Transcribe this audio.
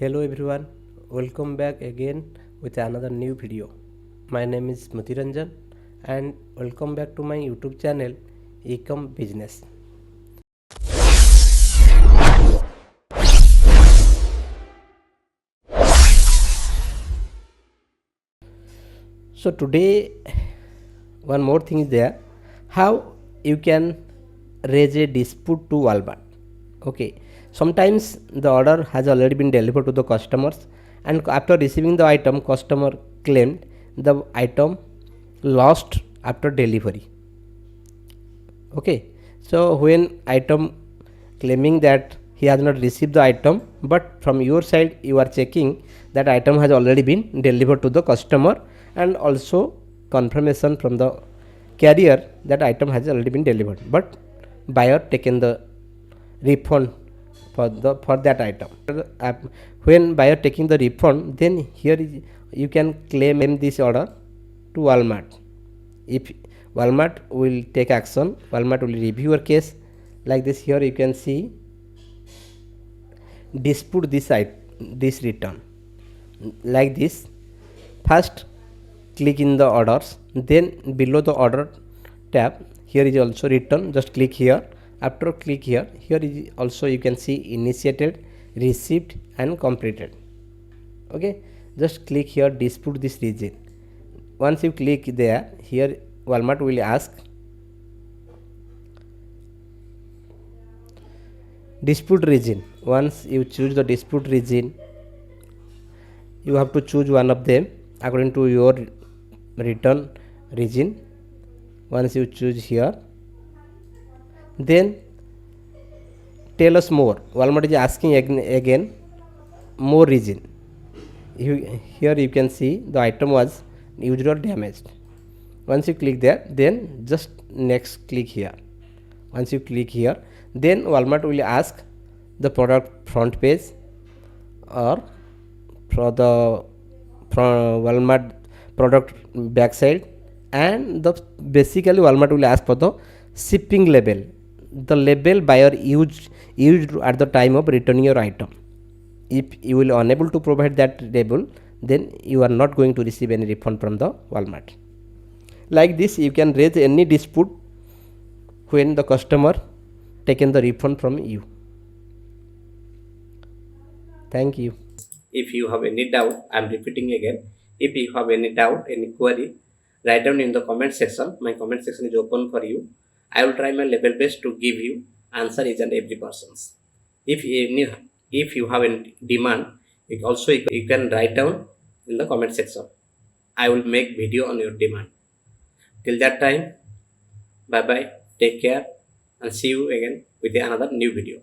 Hello everyone, welcome back again with another new video. My name is Mutiranjan and welcome back to my YouTube channel Ecom Business. So today one more thing is there, how you can raise a dispute to Walmart. Okay, sometimes the order has already been delivered to the customers and after receiving the item customer claimed the item lost after delivery. Okay, so when item claiming that he has not received the item, but from your side you are checking that item has already been delivered to the customer and also confirmation from the carrier that item has already been delivered, but buyer taken the refund for that item. When buyer taking the refund, then here you can claim this order to Walmart. If Walmart will take action, Walmart will review your case. Like this, here you can see dispute this return. Like this, first click in the orders, then below the order tab, here is also return. Just click here. After click here, here is also you can see initiated, received and completed. Okay, just click here dispute this region. Once you click there, here Walmart will ask dispute region. Once you choose the dispute region, you have to choose one of them according to your return region. Once you choose here, then tell us more. Walmart is asking again more region. Here you can see the item was used or damaged. Once you click there, then just next click here. Once you click here, then Walmart will ask the product front page or for the Walmart product backside, and the basically Walmart will ask for the shipping label, the label buyer used at the time of returning your item. If you will unable to provide that label, then you are not going to receive any refund from the Walmart. Like this, you can raise any dispute when the customer taken the refund from you. Thank you. If you have any doubt, I am repeating again. If you have any doubt, any query, write down in the comment section. My comment section is open for you. I will try my level best to give you answer each and every person's. If you have any demand, you can write down in the comment section. I will make video on your demand. Till that time, bye bye. Take care and see you again with another new video.